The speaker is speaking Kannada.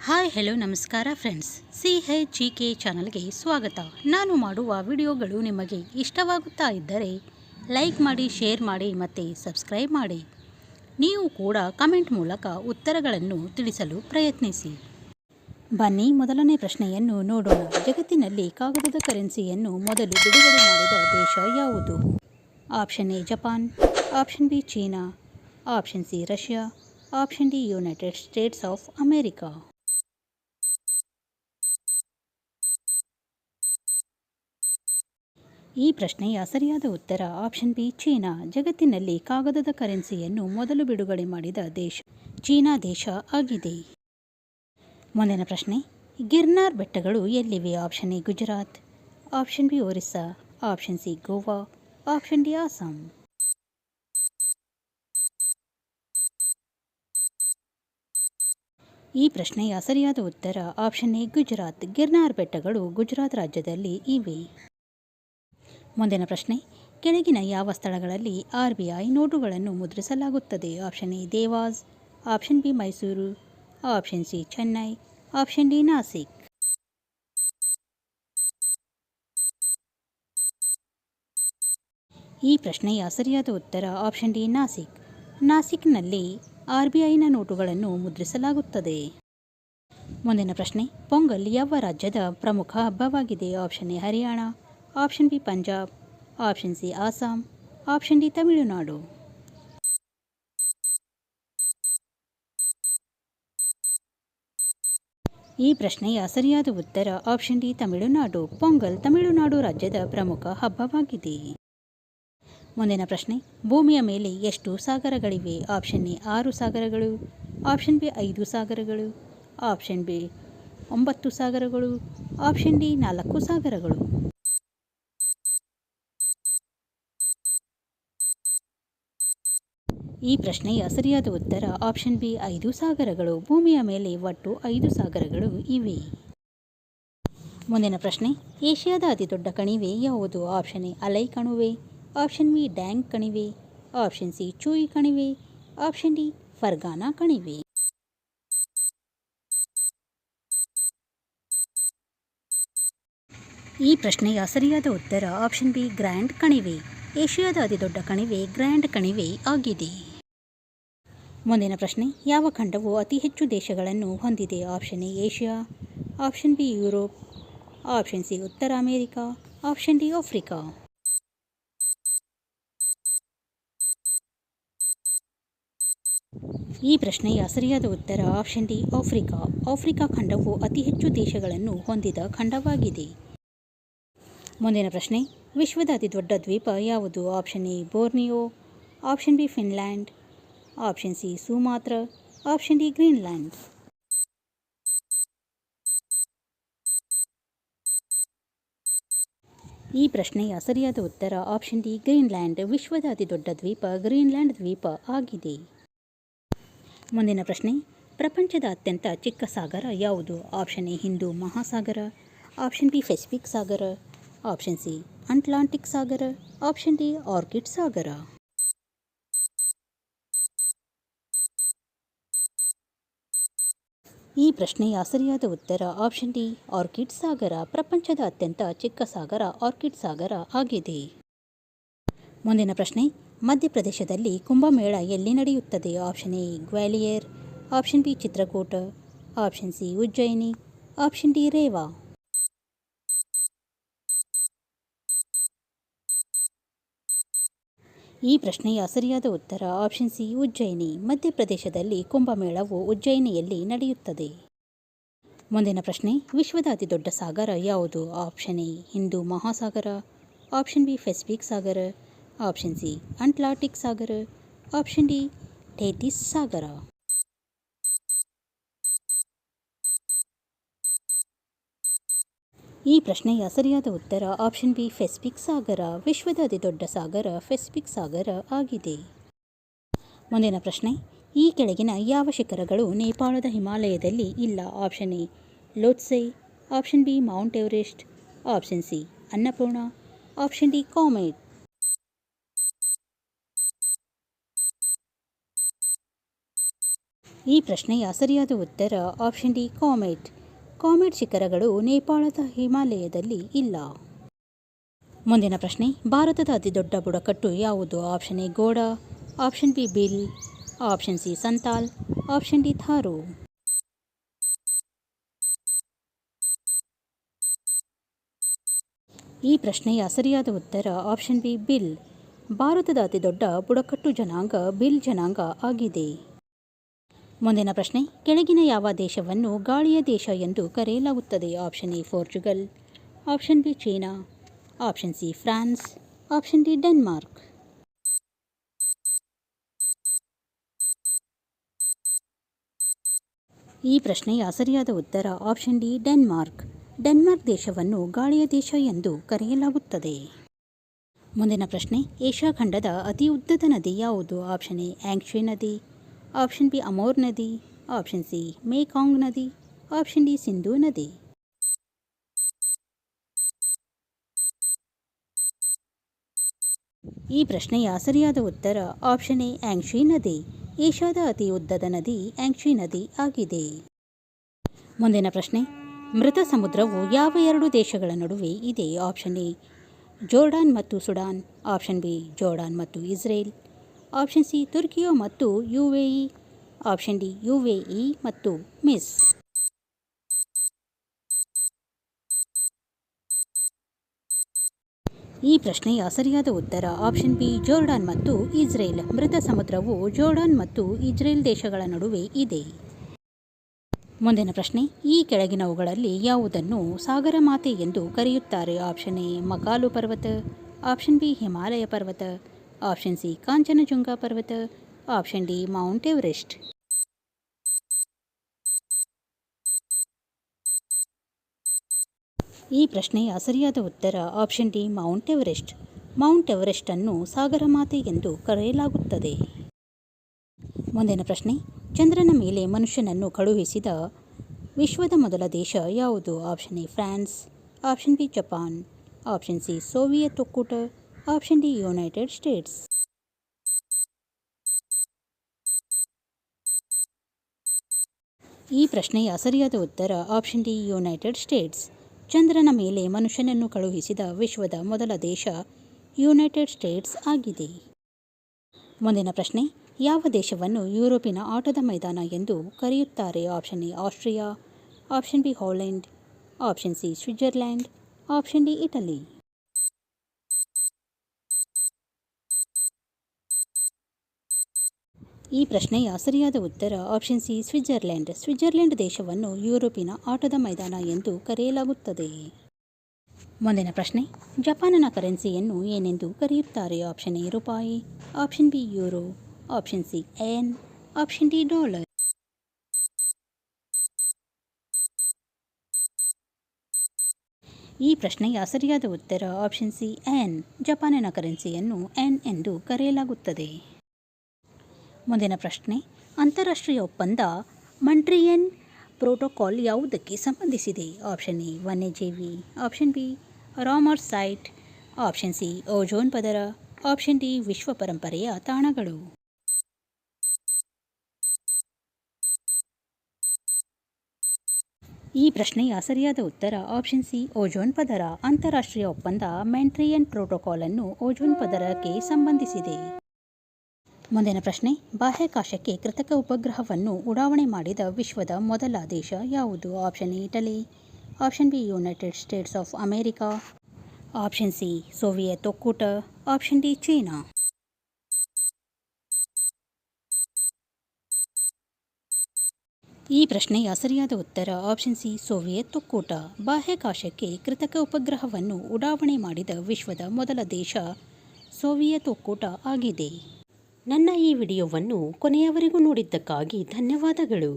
ಹಾಯ್ ಹೆಲೋ ನಮಸ್ಕಾರ ಫ್ರೆಂಡ್ಸ್, CHGK ಚಾನಲ್ಗೆ ಸ್ವಾಗತ. ನಾನು ಮಾಡುವ ವಿಡಿಯೋಗಳು ನಿಮಗೆ ಇಷ್ಟವಾಗುತ್ತಾ ಇದ್ದರೆ ಲೈಕ್ ಮಾಡಿ, ಶೇರ್ ಮಾಡಿ ಮತ್ತು ಸಬ್ಸ್ಕ್ರೈಬ್ ಮಾಡಿ. ನೀವು ಕೂಡ ಕಮೆಂಟ್ ಮೂಲಕ ಉತ್ತರಗಳನ್ನು ತಿಳಿಸಲು ಪ್ರಯತ್ನಿಸಿ. ಬನ್ನಿ ಮೊದಲನೇ ಪ್ರಶ್ನೆಯನ್ನು ನೋಡೋಣ. ಜಗತ್ತಿನಲ್ಲಿ ಕಾಗದದ ಕರೆನ್ಸಿಯನ್ನು ಮೊದಲು ಬಿಡುಗಡೆ ಮಾಡಿದ ದೇಶ ಯಾವುದು? Option A Japan, option B China, option C Russia, option D United States of America. ಈ ಪ್ರಶ್ನೆಯ ಸರಿಯಾದ ಉತ್ತರ ಆಪ್ಷನ್ ಬಿ ಚೀನಾ. ಜಗತ್ತಿನಲ್ಲಿ ಕಾಗದದ ಕರೆನ್ಸಿಯನ್ನು ಮೊದಲು ಬಿಡುಗಡೆ ಮಾಡಿದ ದೇಶ ಚೀನಾ ದೇಶ ಆಗಿದೆ. ಮುಂದಿನ ಪ್ರಶ್ನೆ, ಗಿರ್ನಾರ್ ಬೆಟ್ಟಗಳು ಎಲ್ಲಿವೆ? Option A Gujarat, option B Orissa, option C Goa, option D Assam. ಈ ಪ್ರಶ್ನೆಯ ಸರಿಯಾದ ಉತ್ತರ ಆಪ್ಷನ್ ಎ ಗುಜರಾತ್. ಗಿರ್ನಾರ್ ಬೆಟ್ಟಗಳು ಗುಜರಾತ್ ರಾಜ್ಯದಲ್ಲಿ ಇವೆ. ಮುಂದಿನ ಪ್ರಶ್ನೆ, ಕೆಳಗಿನ ಯಾವ ಸ್ಥಳಗಳಲ್ಲಿ RBI ನೋಟುಗಳನ್ನು ಮುದ್ರಿಸಲಾಗುತ್ತದೆ? Option A Dewas, option B Mysuru, option C Chennai, option D Nashik. ಈ ಪ್ರಶ್ನೆಯ ಸರಿಯಾದ ಉತ್ತರ ಆಪ್ಷನ್ ಡಿ ನಾಸಿಕ್. ನಾಸಿಕ್ನಲ್ಲಿ RBIನ ನೋಟುಗಳನ್ನು ಮುದ್ರಿಸಲಾಗುತ್ತದೆ. ಮುಂದಿನ ಪ್ರಶ್ನೆ, ಪೊಂಗಲ್ ಯಾವ ರಾಜ್ಯದ ಪ್ರಮುಖ ಹಬ್ಬವಾಗಿದೆ? Option A Haryana, option B Punjab, option C Assam, option D Tamil Nadu. ಈ ಪ್ರಶ್ನೆಯ ಸರಿಯಾದ ಉತ್ತರ ಆಪ್ಷನ್ ಡಿ ತಮಿಳುನಾಡು. ಪೊಂಗಲ್ ತಮಿಳುನಾಡು ರಾಜ್ಯದ ಪ್ರಮುಖ ಹಬ್ಬವಾಗಿದೆ. ಮುಂದಿನ ಪ್ರಶ್ನೆ, ಭೂಮಿಯ ಮೇಲೆ ಎಷ್ಟು ಸಾಗರಗಳಿವೆ? ಆಪ್ಷನ್ ಎ 6 ಸಾಗರಗಳು, ಆಪ್ಷನ್ ಬಿ 5 ಸಾಗರಗಳು, ಆಪ್ಷನ್ ಬಿ 9 ಸಾಗರಗಳು, ಆಪ್ಷನ್ ಡಿ 4 ಸಾಗರಗಳು. ಈ ಪ್ರಶ್ನೆಯ ಸರಿಯಾದ ಉತ್ತರ ಆಪ್ಷನ್ ಬಿ 5 ಸಾಗರಗಳು. ಭೂಮಿಯ ಮೇಲೆ ಒಟ್ಟು 5 ಸಾಗರಗಳು ಇವೆ. ಮುಂದಿನ ಪ್ರಶ್ನೆ, ಏಷ್ಯಾದ ಅತಿದೊಡ್ಡ ಕಣಿವೆ ಯಾವುದು? ಆಪ್ಷನ್ ಎ ಅಲೈ ಕಣಿವೆ, ಆಪ್ಷನ್ ಬಿ ಡ್ಯಾಂಗ್ ಕಣಿವೆ, ಆಪ್ಷನ್ ಸಿ ಚೂಯಿ ಕಣಿವೆ, ಆಪ್ಷನ್ ಡಿ ಫರ್ಗಾನಾ ಕಣಿವೆ. ಈ ಪ್ರಶ್ನೆಯ ಸರಿಯಾದ ಉತ್ತರ ಆಪ್ಷನ್ ಬಿ ಗ್ರ್ಯಾಂಡ್ ಕಣಿವೆ. ಏಷ್ಯಾದ ಅತಿದೊಡ್ಡ ಕಣಿವೆ ಗ್ರ್ಯಾಂಡ್ ಕಣಿವೆ ಆಗಿದೆ. ಮುಂದಿನ ಪ್ರಶ್ನೆ, ಯಾವ ಖಂಡವು ಅತಿ ಹೆಚ್ಚು ದೇಶಗಳನ್ನು ಹೊಂದಿದೆ? Option A Asia, option B Europe, option C ಉತ್ತರ ಅಮೆರಿಕಾ, ಆಪ್ಷನ್ ಡಿ ಆಫ್ರಿಕಾ. ಈ ಪ್ರಶ್ನೆಯ ಸರಿಯಾದ ಉತ್ತರ ಆಪ್ಷನ್ ಡಿ ಆಫ್ರಿಕಾ. ಆಫ್ರಿಕಾ ಖಂಡವು ಅತಿ ಹೆಚ್ಚು ದೇಶಗಳನ್ನು ಹೊಂದಿದ ಖಂಡವಾಗಿದೆ. ಮುಂದಿನ ಪ್ರಶ್ನೆ, ವಿಶ್ವದ ಅತಿದೊಡ್ಡ ದ್ವೀಪ ಯಾವುದು? Option A Borneo, option B Finland, option C Sumatra, option D Greenland. ಈ ಪ್ರಶ್ನೆಯ ಸರಿಯಾದ ಉತ್ತರ ಆಪ್ಷನ್ ಡಿ ಗ್ರೀನ್ಲ್ಯಾಂಡ್. ವಿಶ್ವದ ಅತಿದೊಡ್ಡ ದ್ವೀಪ ಗ್ರೀನ್ಲ್ಯಾಂಡ್ ದ್ವೀಪ ಆಗಿದೆ. ಮುಂದಿನ ಪ್ರಶ್ನೆ, ಪ್ರಪಂಚದ ಅತ್ಯಂತ ಚಿಕ್ಕ ಸಾಗರ ಯಾವುದು? ಆಪ್ಷನ್ ಎ ಹಿಂದೂ ಮಹಾಸಾಗರ, ಆಪ್ಷನ್ ಬಿ ಪೆಸಿಫಿಕ್ ಸಾಗರ, ಆಪ್ಷನ್ ಸಿ ಅಟ್ಲಾಂಟಿಕ್ ಸಾಗರ, ಆಪ್ಷನ್ ಡಿ ಆರ್ಕಿಡ್ ಸಾಗರ. ಈ ಪ್ರಶ್ನೆಯ ಸರಿಯಾದ ಉತ್ತರ ಆಪ್ಷನ್ ಡಿ ಆರ್ಕಿಡ್ ಸಾಗರ. ಪ್ರಪಂಚದ ಅತ್ಯಂತ ಚಿಕ್ಕ ಸಾಗರ ಆರ್ಕಿಡ್ ಸಾಗರ ಆಗಿದೆ. ಮುಂದಿನ ಪ್ರಶ್ನೆ, ಮಧ್ಯಪ್ರದೇಶದಲ್ಲಿ ಕುಂಭಮೇಳ ಎಲ್ಲಿ ನಡೆಯುತ್ತದೆ? Option A Gwalior, option B Chitrakoot, option C Ujjain, option D Rewa. ಈ ಪ್ರಶ್ನೆಯ ಸರಿಯಾದ ಉತ್ತರ ಆಪ್ಷನ್ ಸಿ ಉಜ್ಜಯಿನಿ. ಮಧ್ಯಪ್ರದೇಶದಲ್ಲಿ ಕುಂಭಮೇಳವು ಉಜ್ಜಯಿನಿಯಲ್ಲಿ ನಡೆಯುತ್ತದೆ. ಮುಂದಿನ ಪ್ರಶ್ನೆ, ವಿಶ್ವದ ಅತಿದೊಡ್ಡ ಸಾಗರ ಯಾವುದು? ಆಪ್ಷನ್ ಎ ಹಿಂದೂ ಮಹಾಸಾಗರ, ಆಪ್ಷನ್ ಬಿ ಪೆಸಿಫಿಕ್ ಸಾಗರ, ಆಪ್ಷನ್ ಸಿ ಅಟ್ಲಾಂಟಿಕ್ ಸಾಗರ, ಆಪ್ಷನ್ ಡಿ ಟೆಥಿಸ್ ಸಾಗರ. ಈ ಪ್ರಶ್ನೆಯ ಸರಿಯಾದ ಉತ್ತರ ಆಪ್ಷನ್ ಬಿ ಪೆಸಿಫಿಕ್ ಸಾಗರ. ವಿಶ್ವದ ಅತಿದೊಡ್ಡ ಸಾಗರ ಪೆಸಿಫಿಕ್ ಸಾಗರ ಆಗಿದೆ. ಮುಂದಿನ ಪ್ರಶ್ನೆ, ಈ ಕೆಳಗಿನ ಯಾವ ಶಿಖರಗಳು ನೇಪಾಳದ ಹಿಮಾಲಯದಲ್ಲಿ ಇಲ್ಲ? Option A Lhotse, option B Mount Everest, option C Annapurna, option D Kamet. ಈ ಪ್ರಶ್ನೆಯ ಸರಿಯಾದ ಉತ್ತರ ಆಪ್ಷನ್ ಡಿ ಕಾಮೆಟ್. ಕಾಮೆಟ್ ಶಿಖರಗಳು ನೇಪಾಳದ ಹಿಮಾಲಯದಲ್ಲಿ ಇಲ್ಲ. ಮುಂದಿನ ಪ್ರಶ್ನೆ, ಭಾರತದ ಅತಿದೊಡ್ಡ ಬುಡಕಟ್ಟು ಯಾವುದು? Option A Goda, option B Bhil, option C Santhal, option D Tharu. ಈ ಪ್ರಶ್ನೆಯ ಸರಿಯಾದ ಉತ್ತರ ಆಪ್ಷನ್ ಬಿ ಬಿಲ್. ಭಾರತದ ಅತಿದೊಡ್ಡ ಬುಡಕಟ್ಟು ಜನಾಂಗ ಬಿಲ್ ಜನಾಂಗ ಆಗಿದೆ. ಮುಂದಿನ ಪ್ರಶ್ನೆ, ಕೆಳಗಿನ ಯಾವ ದೇಶವನ್ನು ಗಾಳಿಯ ದೇಶ ಎಂದು ಕರೆಯಲಾಗುತ್ತದೆ? Option A Portugal, option B China, option C France, option D Denmark. ಈ ಪ್ರಶ್ನೆಯ ಸರಿಯಾದ ಉತ್ತರ ಆಪ್ಷನ್ ಡಿ ಡೆನ್ಮಾರ್ಕ್. ಡೆನ್ಮಾರ್ಕ್ ದೇಶವನ್ನು ಗಾಳಿಯ ದೇಶ ಎಂದು ಕರೆಯಲಾಗುತ್ತದೆ. ಮುಂದಿನ ಪ್ರಶ್ನೆ, ಏಷ್ಯಾ ಖಂಡದ ಅತಿ ಉದ್ದದ ನದಿ ಯಾವುದು? ಆಪ್ಷನ್ ಎ ಯಾಂಗ್ಶೆ ನದಿ, ಆಪ್ಷನ್ ಬಿ ಅಮೋರ್ ನದಿ, ಆಪ್ಷನ್ ಸಿ ಮೇಕಾಂಗ್ ನದಿ, ಆಪ್ಷನ್ ಡಿ ಸಿಂಧೂ ನದಿ. ಈ ಪ್ರಶ್ನೆಯ ಸರಿಯಾದ ಉತ್ತರ ಆಪ್ಷನ್ ಎ ಯಾಂಗ್ಶೆ ನದಿ. ಏಷ್ಯಾದ ಅತಿ ಉದ್ದದ ನದಿ ಯಾಂಗ್ಶೆ ನದಿ ಆಗಿದೆ. ಮುಂದಿನ ಪ್ರಶ್ನೆ, ಮೃತ ಸಮುದ್ರವು ಯಾವ ಎರಡು ದೇಶಗಳ ನಡುವೆ ಇದೆ? ಆಪ್ಷನ್ ಎ ಜೋರ್ಡಾನ್ ಮತ್ತು ಸುಡಾನ್, ಆಪ್ಷನ್ ಬಿ ಜೋರ್ಡಾನ್ ಮತ್ತು ಇಸ್ರೇಲ್, ಆಪ್ಷನ್ ಸಿ ತುರ್ಕಿಯೋ ಮತ್ತು ಯುಎಇ, ಆಪ್ಷನ್ ಡಿ ಯುಎಇ ಮತ್ತು ಮಿಸ್. ಈ ಪ್ರಶ್ನೆಯ ಸರಿಯಾದ ಉತ್ತರ ಆಪ್ಷನ್ ಬಿ ಜೋರ್ಡಾನ್ ಮತ್ತು ಇಸ್ರೇಲ್. ಮೃತ ಸಮುದ್ರವು ಜೋರ್ಡಾನ್ ಮತ್ತು ಇಸ್ರೇಲ್ ದೇಶಗಳ ನಡುವೆ ಇದೆ. ಮುಂದಿನ ಪ್ರಶ್ನೆ, ಈ ಕೆಳಗಿನವುಗಳಲ್ಲಿ ಯಾವುದನ್ನು ಸಾಗರ ಮಾತೆ ಎಂದು ಕರೆಯುತ್ತಾರೆ? ಆಪ್ಷನ್ ಎ ಮಕಾಲು ಪರ್ವತ, ಆಪ್ಷನ್ ಬಿ ಹಿಮಾಲಯ ಪರ್ವತ, ಆಪ್ಷನ್ ಸಿ ಕಾಂಚನಜುಂಗ ಪರ್ವತ, ಆಪ್ಷನ್ ಡಿ ಮೌಂಟ್ ಎವರೆಸ್ಟ್. ಈ ಪ್ರಶ್ನೆಯ ಸರಿಯಾದ ಉತ್ತರ option D Mount Everest. Mount Everest ಅನ್ನು ಸಾಗರ ಮಾತೆ ಎಂದು ಕರೆಯಲಾಗುತ್ತದೆ. ಮುಂದಿನ ಪ್ರಶ್ನೆ, ಚಂದ್ರನ ಮೇಲೆ ಮನುಷ್ಯನನ್ನು ಕಳುಹಿಸಿದ ವಿಶ್ವದ ಮೊದಲ ದೇಶ ಯಾವುದು? Option A France, option B Japan, option C Soviet ಒಕ್ಕೂಟ, ಆಪ್ಷನ್ ಡಿ ಯುನೈಟೆಡ್ ಸ್ಟೇಟ್ಸ್. ಈ ಪ್ರಶ್ನೆಯ ಸರಿಯಾದ ಉತ್ತರ ಆಪ್ಷನ್ ಡಿ ಯುನೈಟೆಡ್ ಸ್ಟೇಟ್ಸ್. ಚಂದ್ರನ ಮೇಲೆ ಮನುಷ್ಯನನ್ನು ಕಳುಹಿಸಿದ ವಿಶ್ವದ ಮೊದಲ ದೇಶ ಯುನೈಟೆಡ್ ಸ್ಟೇಟ್ಸ್ ಆಗಿದೆ. ಮುಂದಿನ ಪ್ರಶ್ನೆ, ಯಾವ ದೇಶವನ್ನು ಯುರೋಪಿನ ಆಟದ ಮೈದಾನ ಎಂದು ಕರೆಯುತ್ತಾರೆ? Option A Austria, option B Holland, option C Switzerland, option D Italy. ಈ ಪ್ರಶ್ನೆಯ ಸರಿಯಾದ ಉತ್ತರ ಆಪ್ಷನ್ ಸಿ ಸ್ವಿಟ್ಜರ್ಲ್ಯಾಂಡ್. ಸ್ವಿಟ್ಜರ್ಲ್ಯಾಂಡ್ ದೇಶವನ್ನು ಯುರೋಪಿನ ಆಟದ ಮೈದಾನ ಎಂದು ಕರೆಯಲಾಗುತ್ತದೆ. ಮುಂದಿನ ಪ್ರಶ್ನೆ, ಜಪಾನಿನ ಕರೆನ್ಸಿಯನ್ನು ಏನೆಂದು ಕರೆಯುತ್ತಾರೆ? ಆಪ್ಷನ್ ಎ ರೂಪಾಯಿ, option B euro, option C ಯೆನ್, ಆಪ್ಷನ್ ಡಿ ಡಾಲರ್. ಈ ಪ್ರಶ್ನೆಯ ಸರಿಯಾದ ಉತ್ತರ ಆಪ್ಷನ್ ಸಿ ಯೆನ್. ಜಪಾನಿನ ಕರೆನ್ಸಿಯನ್ನು ಯೆನ್ ಎಂದು ಕರೆಯಲಾಗುತ್ತದೆ. ಮುಂದಿನ ಪ್ರಶ್ನೆ, ಅಂತಾರಾಷ್ಟ್ರೀಯ ಒಪ್ಪಂದ ಮಾಂಟ್ರಿಯಲ್ ಪ್ರೋಟೋಕಾಲ್ ಯಾವುದಕ್ಕೆ ಸಂಬಂಧಿಸಿದೆ? ಆಪ್ಷನ್ ಎ ವನ್ಯಜೀವಿ, option B Ramsar site, option C ozone ಪದರ, ಆಪ್ಷನ್ ಡಿ ವಿಶ್ವ ಪರಂಪರೆಯ ತಾಣಗಳು. ಈ ಪ್ರಶ್ನೆಯ ಸರಿಯಾದ ಉತ್ತರ ಆಪ್ಷನ್ ಸಿ ಓಜೋನ್ ಪದರ. ಅಂತಾರಾಷ್ಟ್ರೀಯ ಒಪ್ಪಂದ ಮಾಂಟ್ರಿಯಲ್ ಪ್ರೋಟೋಕಾಲ್ ಅನ್ನು ಓಜೋನ್ ಪದರಕ್ಕೆ ಸಂಬಂಧಿಸಿದೆ. ಮುಂದಿನ ಪ್ರಶ್ನೆ, ಬಾಹ್ಯಾಕಾಶಕ್ಕೆ ಕೃತಕ ಉಪಗ್ರಹವನ್ನು ಉಡಾವಣೆ ಮಾಡಿದ ವಿಶ್ವದ ಮೊದಲ ದೇಶ ಯಾವುದು? Option A Italy, option be united States of America, option C Soviet ಒಕ್ಕೂಟ, ಆಪ್ಷನ್ ಡಿ ಚೀನಾ. ಈ ಪ್ರಶ್ನೆಯ ಸರಿಯಾದ ಉತ್ತರ ಆಪ್ಷನ್ ಸಿ ಸೋವಿಯತ್ ಒಕ್ಕೂಟ. ಬಾಹ್ಯಾಕಾಶಕ್ಕೆ ಕೃತಕ ಉಪಗ್ರಹವನ್ನು ಉಡಾವಣೆ ಮಾಡಿದ ವಿಶ್ವದ ಮೊದಲ ದೇಶ ಸೋವಿಯತ್ ಒಕ್ಕೂಟ ಆಗಿದೆ. ನನ್ನ ಈ ವಿಡಿಯೋವನ್ನು ಕೊನೆಯವರೆಗೂ ನೋಡಿದ್ದಕ್ಕಾಗಿ ಧನ್ಯವಾದಗಳು.